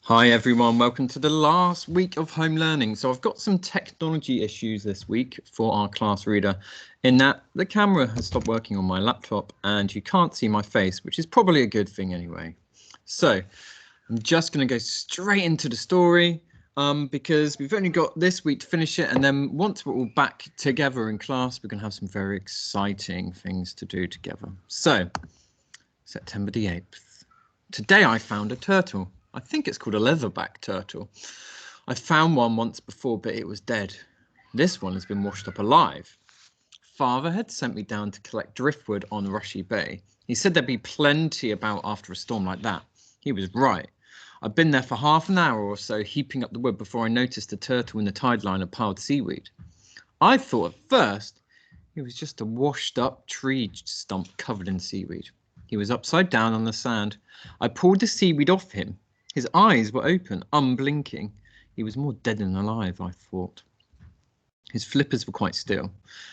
Hi everyone, welcome to the last week of home learning. So I've got some technology issues this week for our class reader, in that the camera has stopped working on my laptop and you can't see my face, which is probably a good thing anyway. So I'm just going to go straight into the story because we've only got this week to finish it, and then once we're all back together in class, we're going to have some very exciting things to do together. So September the 8th. Today I found a turtle. I think it's called a leatherback turtle. I found one once before, but it was dead. This one has been washed up alive. Father had sent me down to collect driftwood on Rushy Bay. He said there'd be plenty about after a storm like that. He was right. I'd been there for half an hour or so heaping up the wood before I noticed a turtle in the tide line of piled seaweed. I thought at first it was just a washed up tree stump covered in seaweed. He was upside down on the sand. I pulled the seaweed off him. His eyes were open, unblinking. He was more dead than alive, I thought. His flippers were quite still,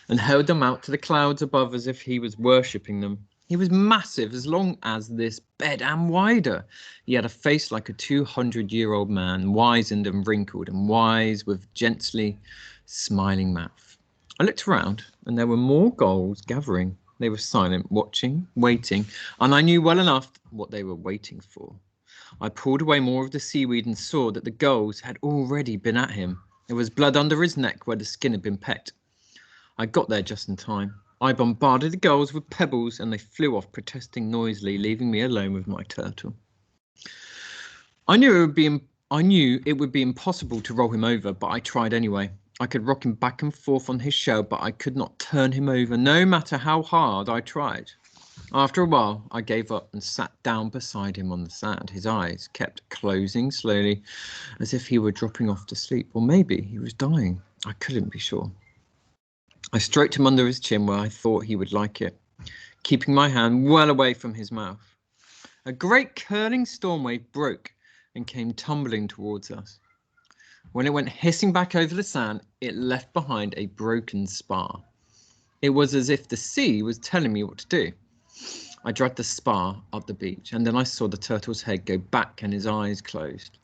and held them out to the clouds above as if he was worshipping them. He was massive, as long as this bed and wider. He had a face like a 200-year-old man, wizened and wrinkled, and wise with gently smiling mouth. I looked around, and there were more gulls gathering. They were silent, watching, waiting, and I knew well enough what they were waiting for. I pulled away more of the seaweed and saw that the gulls had already been at him. There was blood under his neck where the skin had been pecked. I got there just in time. I bombarded the gulls with pebbles and they flew off, protesting noisily, leaving me alone with my turtle. I knew it would be impossible to roll him over, but I tried anyway. I could rock him back and forth on his shell, but I could not turn him over, no matter how hard I tried. After a while, I gave up and sat down beside him on the sand. His eyes kept closing slowly, as if he were dropping off to sleep, or maybe he was dying. I couldn't be sure. I stroked him under his chin where I thought he would like it, keeping my hand well away from his mouth. A great curling storm wave broke and came tumbling towards us. When it went hissing back over the sand, it left behind a broken spar. It was as if the sea was telling me what to do. I dragged the spar up the beach, and then I saw the turtle's head go back and his eyes closed.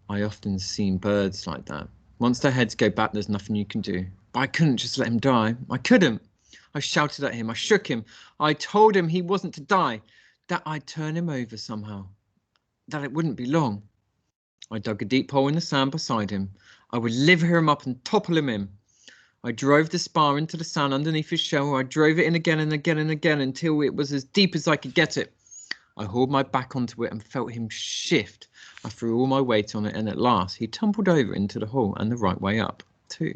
I often seen birds like that. Once their heads go back, there's nothing you can do. But I couldn't just let him die. I couldn't. I shouted at him. I shook him. I told him he wasn't to die, that I'd turn him over somehow, that it wouldn't be long. I dug a deep hole in the sand beside him. I would liver him up and topple him in. I drove the spar into the sand underneath his shell. I drove it in again and again and again until it was as deep as I could get it. I hauled my back onto it and felt him shift. I threw all my weight on it, and at last he tumbled over into the hole and the right way up, too.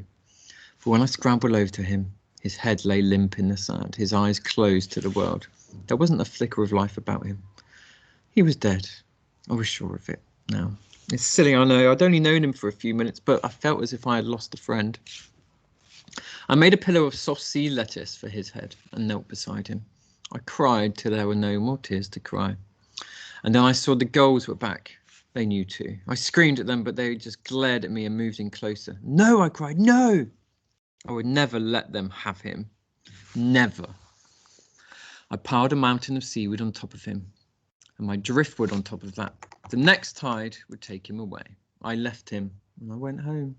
But when I scrambled over to him, his head lay limp in the sand, his eyes closed to the world. There wasn't a flicker of life about him. He was dead. I was sure of it now. It's silly, I know. I'd only known him for a few minutes, but I felt as if I had lost a friend. I made a pillow of soft sea lettuce for his head and knelt beside him. I cried till there were no more tears to cry. And then I saw the gulls were back. They knew too. I screamed at them, but they just glared at me and moved in closer. No, I cried, no! I would never let them have him. Never. I piled a mountain of seaweed on top of him, and my driftwood on top of that. The next tide would take him away. I left him, and I went home.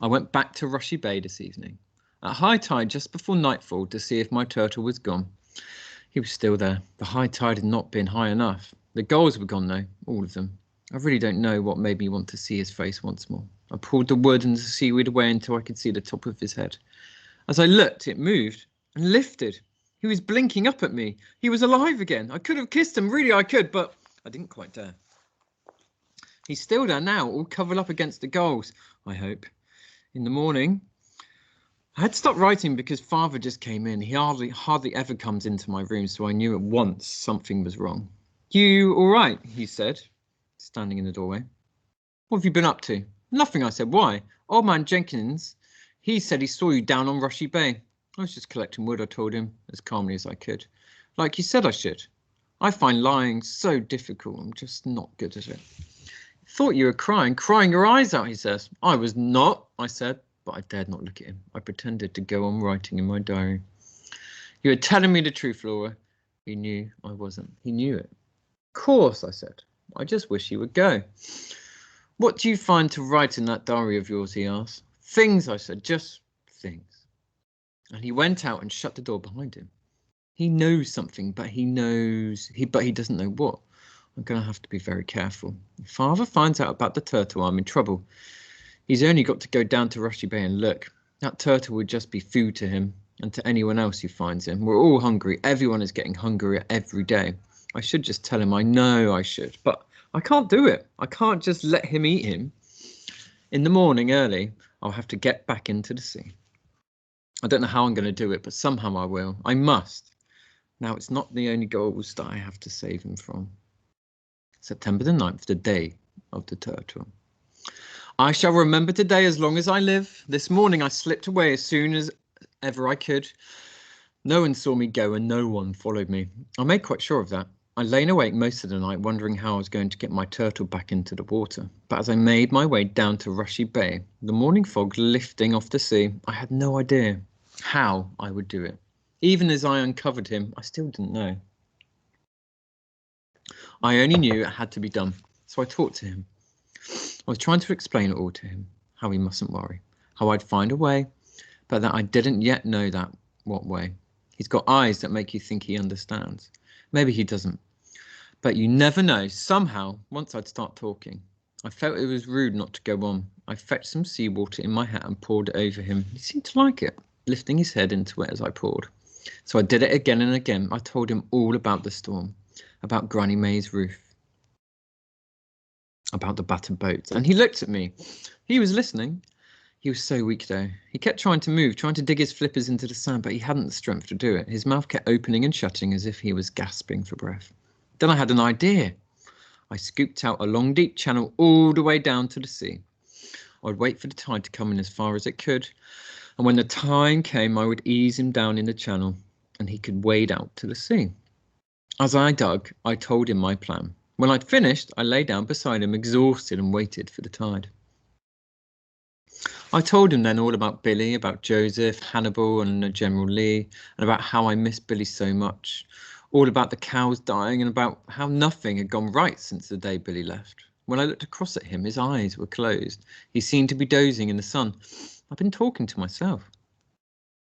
I went back to Rushy Bay this evening, at high tide just before nightfall, to see if my turtle was gone. He was still there. The high tide had not been high enough. The gulls were gone though, all of them. I really don't know what made me want to see his face once more. I pulled the wood and the seaweed away until I could see the top of his head. As I looked, it moved and lifted. He was blinking up at me. He was alive again. I could have kissed him, really I could, but I didn't quite dare. He's still there now, all covered up against the gulls, I hope. In the morning, I had to stop writing because Father just came in. He hardly ever comes into my room, so I knew at once something was wrong. You all right? He said, standing in the doorway. What have you been up to? Nothing, I said. Why? Old man Jenkins, he said he saw you down on Rushy Bay. I was just collecting wood, I told him, as calmly as I could. Like you said I should. I find lying so difficult. I'm just not good at it. Thought you were crying your eyes out, he says. I was not, I said, but I dared not look at him. I pretended to go on writing in my diary. You were telling me the truth, Laura. He knew I wasn't. He knew it. Course, I said. I just wish he would go. What do you find to write in that diary of yours, he asked. Things, I said, just things. And he went out and shut the door behind him. He knows something, but he doesn't know what. I'm going to have to be very careful. If Father finds out about the turtle, I'm in trouble. He's only got to go down to Rushy Bay and look. That turtle would just be food to him and to anyone else who finds him. We're all hungry. Everyone is getting hungrier every day. I should just tell him. I know I should, but I can't do it. I can't just let him eat him. In the morning early, I'll have to get back into the sea. I don't know how I'm going to do it, but somehow I will. I must. Now, it's not the only goals that I have to save him from. September the 9th, the day of the turtle. I shall remember today as long as I live. This morning I slipped away as soon as ever I could. No one saw me go and no one followed me. I made quite sure of that. I lay awake most of the night wondering how I was going to get my turtle back into the water. But as I made my way down to Rushy Bay, the morning fog lifting off the sea, I had no idea how I would do it. Even as I uncovered him, I still didn't know. I only knew it had to be done, so I talked to him. I was trying to explain it all to him, how he mustn't worry, how I'd find a way, but that I didn't yet know that what way. He's got eyes that make you think he understands. Maybe he doesn't, but you never know. Somehow, once I'd start talking, I felt it was rude not to go on. I fetched some seawater in my hat and poured it over him. He seemed to like it, lifting his head into it as I poured. So I did it again and again. I told him all about the storm, about Granny May's roof, about the battered boats, and he looked at me. He was listening. He was so weak though. He kept trying to move, trying to dig his flippers into the sand, but he hadn't the strength to do it. His mouth kept opening and shutting as if he was gasping for breath. Then I had an idea. I scooped out a long, deep channel all the way down to the sea. I'd wait for the tide to come in as far as it could, and when the time came, I would ease him down in the channel, and he could wade out to the sea. As I dug, I told him my plan. When I'd finished, I lay down beside him, exhausted, and waited for the tide. I told him then all about Billy, about Joseph, Hannibal, and General Lee, and about how I missed Billy so much. All about the cows dying and about how nothing had gone right since the day Billy left. When I looked across at him, his eyes were closed. He seemed to be dozing in the sun. I've been talking to myself.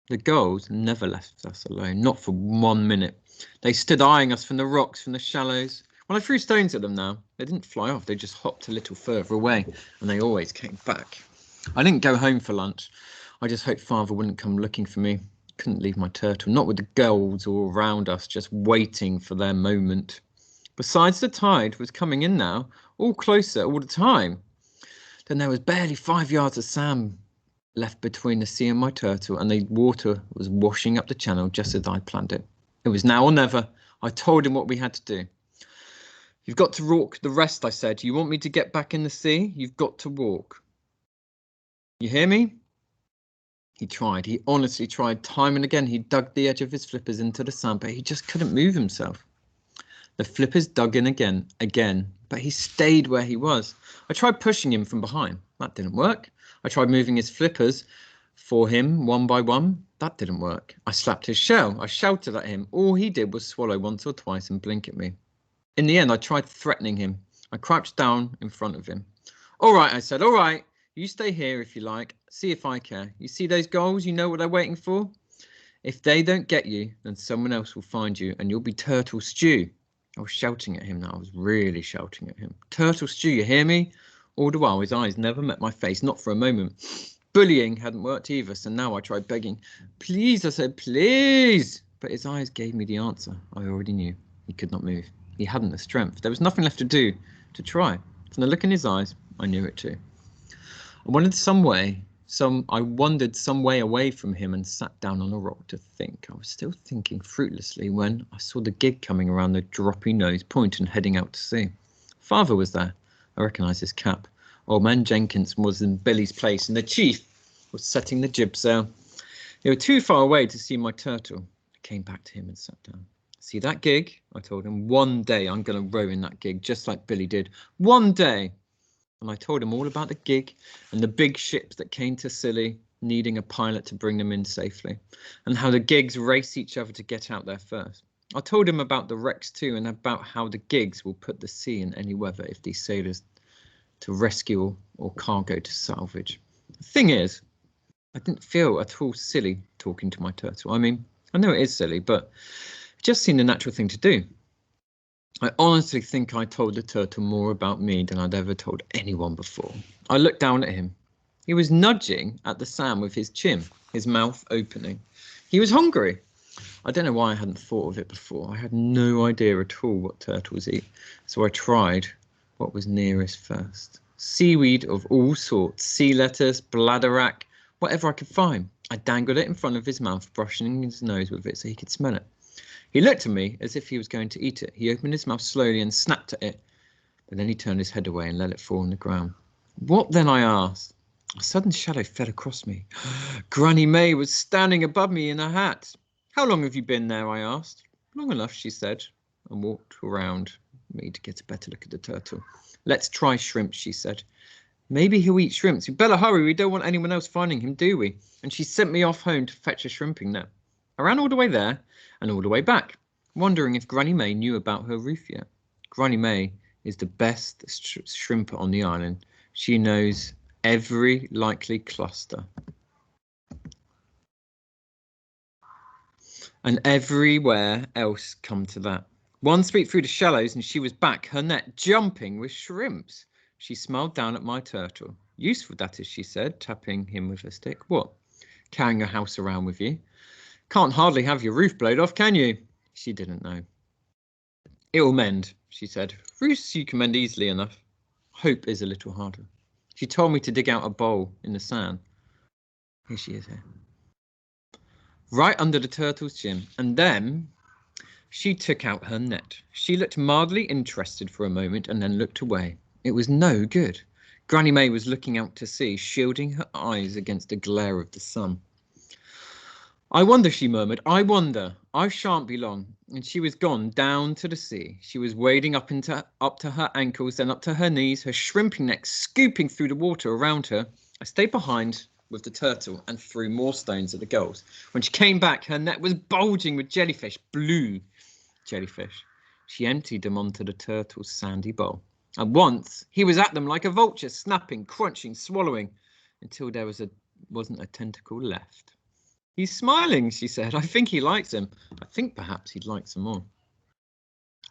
The gulls never left us alone, not for 1 minute. They stood eyeing us from the rocks, from the shallows. When I threw stones at them now, they didn't fly off. They just hopped a little further away, and they always came back. I didn't go home for lunch. I just hoped Father wouldn't come looking for me. Couldn't leave my turtle, not with the gulls all around us, just waiting for their moment. Besides, the tide was coming in now, all closer all the time. Then there was barely 5 yards of sand left between the sea and my turtle, and the water was washing up the channel just as I planned it. It was now or never. I told him what we had to do. You've got to walk the rest, I said. You want me to get back in the sea? You've got to walk. You hear me? He tried. He honestly tried time and again. He dug the edge of his flippers into the sand, but he just couldn't move himself. The flippers dug in again, but he stayed where he was. I tried pushing him from behind. That didn't work. I tried moving his flippers for him one by one. That didn't work. I slapped his shell. I shouted at him. All he did was swallow once or twice and blink at me. In the end, I tried threatening him. I crouched down in front of him. All right, I said, all right. You stay here if you like. See if I care. You see those goals? You know what they're waiting for? If they don't get you, then someone else will find you and you'll be turtle stew. I was shouting at him now. I was really shouting at him. Turtle stew, you hear me? All the while, his eyes never met my face, not for a moment. Bullying hadn't worked either, so now I tried begging. Please, I said, please. But his eyes gave me the answer. I already knew. He could not move. He hadn't the strength. There was nothing left to do, to try. From the look in his eyes, I knew it too. I wandered some way away from him and sat down on a rock to think. I was still thinking fruitlessly when I saw the gig coming around the droppy nose point and heading out to sea. Father was there. I recognised his cap. Old man Jenkins was in Billy's place and the chief was setting the jib sail. They were too far away to see my turtle. I came back to him and sat down. See that gig? I told him. One day I'm going to row in that gig just like Billy did. One day. And I told him all about the gig and the big ships that came to Scilly, needing a pilot to bring them in safely, and how the gigs race each other to get out there first. I told him about the wrecks too, and about how the gigs will put the sea in any weather if these sailors to rescue or cargo to salvage. The thing is, I didn't feel at all silly talking to my turtle. I mean, I know it is silly, but it just seemed a natural thing to do. I honestly think I told the turtle more about me than I'd ever told anyone before. I looked down at him. He was nudging at the sand with his chin, his mouth opening. He was hungry. I don't know why I hadn't thought of it before. I had no idea at all what turtles eat, so I tried what was nearest first. Seaweed of all sorts, sea lettuce, bladderwrack, whatever I could find. I dangled it in front of his mouth, brushing his nose with it so he could smell it. He looked at me as if he was going to eat it. He opened his mouth slowly and snapped at it, but then he turned his head away and let it fall on the ground. What then, I asked? A sudden shadow fell across me. Granny May was standing above me in her hat. How long have you been there? I asked. Long enough, she said, and walked around me to get a better look at the turtle. Let's try shrimps, she said. Maybe he'll eat shrimps. We better hurry. We don't want anyone else finding him, do we? And she sent me off home to fetch a shrimping net. I ran all the way there and all the way back, wondering if Granny May knew about her roof yet. Granny May is the best shrimper on the island. She knows every likely cluster. And everywhere else come to that. One sweep through the shallows and she was back, her net jumping with shrimps. She smiled down at my turtle. Useful, that is, she said, tapping him with her stick. What? Carrying your house around with you? Can't hardly have your roof blowed off, can you? She didn't know. It'll mend, she said. Roofs you can mend easily enough. Hope is a little harder. She told me to dig out a bowl in the sand. Here she is here. Right under the turtle's chin. And then she took out her net. She looked mildly interested for a moment and then looked away. It was no good. Granny May was looking out to sea, shielding her eyes against the glare of the sun. I wonder, she murmured, I wonder. I shan't be long. And she was gone down to the sea. She was wading up to her ankles, then up to her knees, her shrimping neck scooping through the water around her. I stayed behind with the turtle and threw more stones at the gulls. When she came back, her net was bulging with jellyfish, blue jellyfish. She emptied them onto the turtle's sandy bowl. At once, he was at them like a vulture, snapping, crunching, swallowing, until there wasn't a tentacle left. He's smiling, she said. I think he likes him. I think perhaps he'd like some more.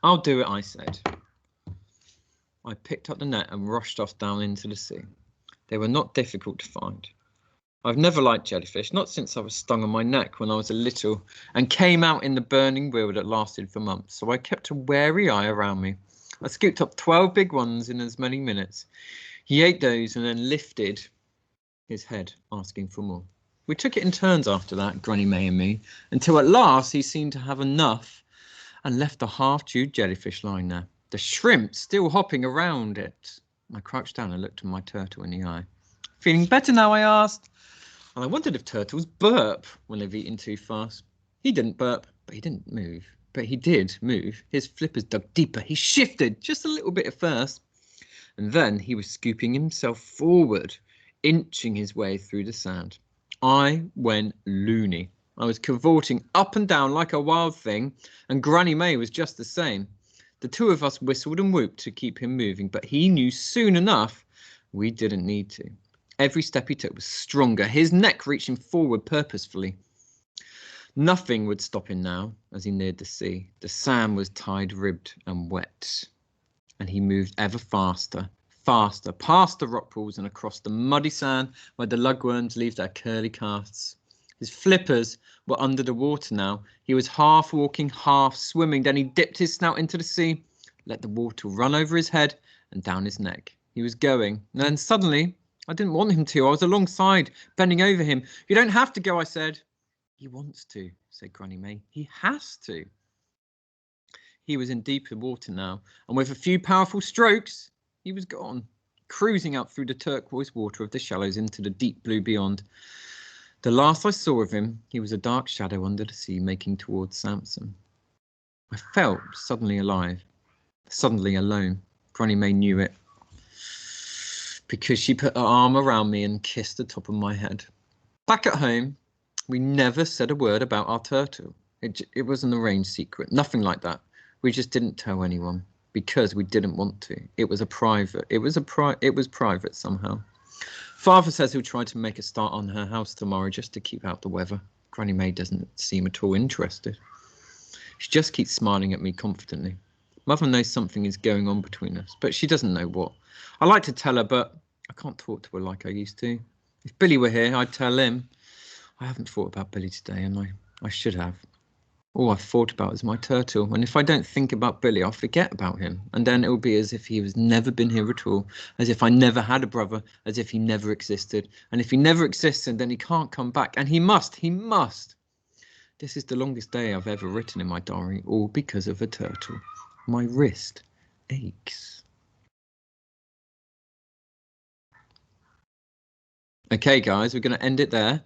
I'll do it, I said. I picked up the net and rushed off down into the sea. They were not difficult to find. I've never liked jellyfish, not since I was stung on my neck when I was a little and came out in the burning wheel that lasted for months, so I kept a wary eye around me. I scooped up 12 big ones in as many minutes. He ate those and then lifted his head, asking for more. We took it in turns after that, Granny May and me, until at last he seemed to have enough and left a half-chewed jellyfish lying there, the shrimp still hopping around it. I crouched down and looked at my turtle in the eye. Feeling better now, I asked. And I wondered if turtles burp when they've eaten too fast. He didn't burp, but he didn't move. But he did move. His flippers dug deeper. He shifted just a little bit at first. And then he was scooping himself forward, inching his way through the sand. I went loony. I was cavorting up and down like a wild thing, and Granny May was just the same. The two of us whistled and whooped to keep him moving, but he knew soon enough we didn't need to. Every step he took was stronger, his neck reaching forward purposefully. Nothing would stop him now as he neared the sea. The sand was tide-ribbed and wet, and he moved ever faster, past the rock pools and across the muddy sand where the lugworms leave their curly casts. His flippers were under the water now. He was half walking, half swimming. Then he dipped his snout into the sea, let the water run over his head and down his neck. He was going, and then suddenly, I didn't want him to. I was alongside, bending over him. You don't have to go, I said. He wants to, said Granny May. He has to. He was in deeper water now, and with a few powerful strokes, he was gone, cruising up through the turquoise water of the shallows into the deep blue beyond. The last I saw of him, he was a dark shadow under the sea, making towards Samson. I felt suddenly alive, suddenly alone. Granny May knew it, because she put her arm around me and kissed the top of my head. Back at home, we never said a word about our turtle. It wasn't a arranged secret, nothing like that. We just didn't tell anyone because we didn't want to. It was private somehow. Father says he'll try to make a start on her house tomorrow just to keep out the weather. Granny May doesn't seem at all interested. She just keeps smiling at me confidently. Mother knows something is going on between us, but she doesn't know what. I like to tell her, but I can't talk to her like I used to. If Billy were here, I'd tell him. I haven't thought about Billy today, and I should have. All I've thought about is my turtle, and if I don't think about Billy, I'll forget about him, and then it will be as if he has never been here at all, as if I never had a brother, as if he never existed, and if he never existed, then he can't come back, and he must. This is the longest day I've ever written in my diary, all because of a turtle. My wrist aches. Okay, guys, we're going to end it there.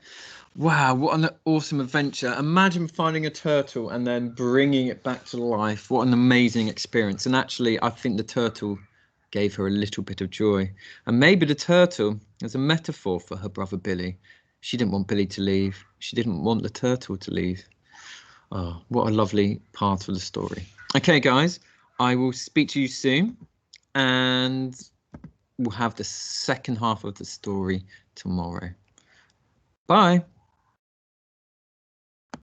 Wow, what an awesome adventure. Imagine finding a turtle and then bringing it back to life. What an amazing experience. And actually, I think the turtle gave her a little bit of joy. And maybe the turtle is a metaphor for her brother Billy. She didn't want Billy to leave. She didn't want the turtle to leave. Oh, what a lovely part of the story. Okay, guys, I will speak to you soon. And we'll have the second half of the story tomorrow. Bye.